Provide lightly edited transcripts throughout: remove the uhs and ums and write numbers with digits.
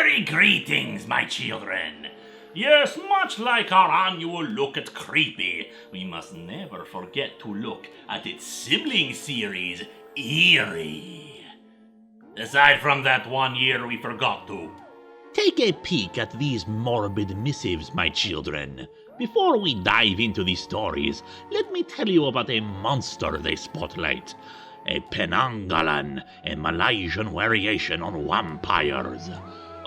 Merry greetings, my children. Yes, much like our annual look at Creepy, we must never forget to look at its sibling series, Eerie. Aside from that one year we forgot to. Take a peek at these morbid missives, my children. Before we dive into these stories, let me tell you about a monster they spotlight. A Penanggalan, a Malaysian variation on vampires.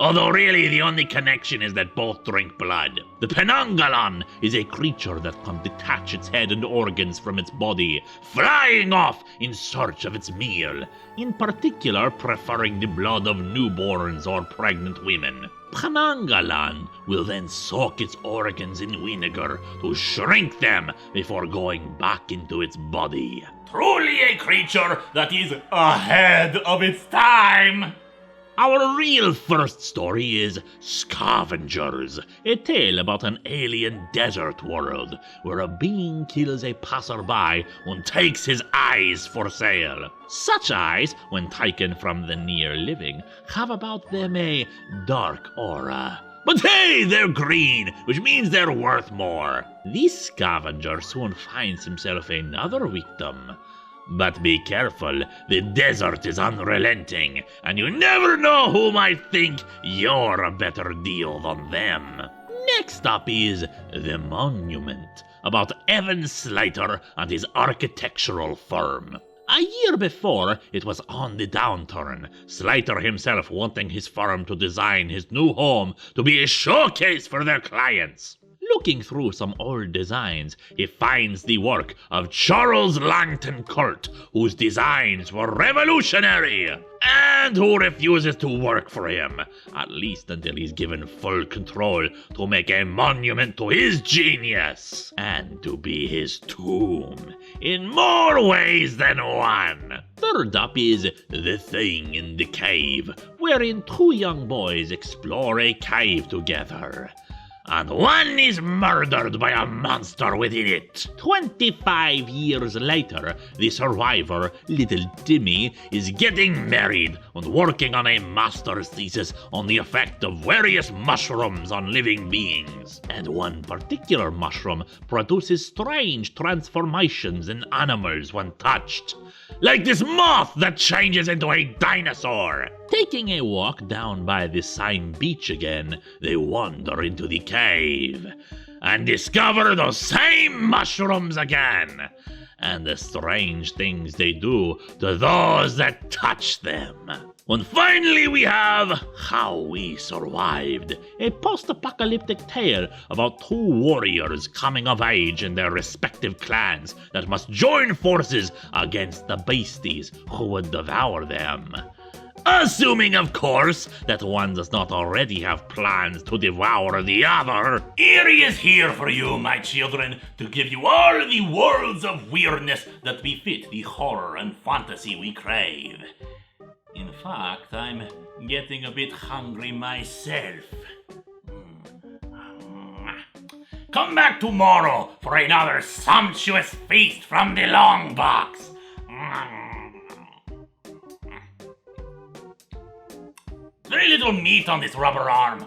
Although really the only connection is that both drink blood. The Penanggalan is a creature that can detach its head and organs from its body, flying off in search of its meal, in particular preferring the blood of newborns or pregnant women. Penanggalan will then soak its organs in vinegar to shrink them before going back into its body. Truly a creature that is ahead of its time. Our real first story is Scavengers, a tale about an alien desert world where a being kills a passerby and takes his eyes for sale. Such eyes, when taken from the near living, have about them a dark aura. But hey, they're green, which means they're worth more. This scavenger soon finds himself another victim. But be careful, the desert is unrelenting, and you never know who might think you're a better deal than them. Next up is The Monument, about Evan Slater and his architectural firm. A year before, it was on the downturn, Slater himself wanting his firm to design his new home to be a showcase for their clients. Looking through some old designs, he finds the work of Charles Langton Court, whose designs were revolutionary, and who refuses to work for him, at least until he's given full control to make a monument to his genius, and to be his tomb, in more ways than one. Third up is The Thing in the Cave, wherein two young boys explore a cave together. And one is murdered by a monster within it. 25 years later, the survivor, little Timmy, is getting married and working on a master's thesis on the effect of various mushrooms on living beings. And one particular mushroom produces strange transformations in animals when touched. Like this moth that changes into a dinosaur. Taking a walk down by the same beach again, they wander into the cave and discover those same mushrooms again, and the strange things they do to those that touch them. And finally we have How We Survived, a post-apocalyptic tale about two warriors coming of age in their respective clans that must join forces against the beasties who would devour them. Assuming, of course, that one does not already have plans to devour the other. Eerie is here for you, my children, to give you all the worlds of weirdness that befit the horror and fantasy we crave. In fact, I'm getting a bit hungry myself. Come back tomorrow for another sumptuous feast from the Longbox. Very little meat on this rubber arm.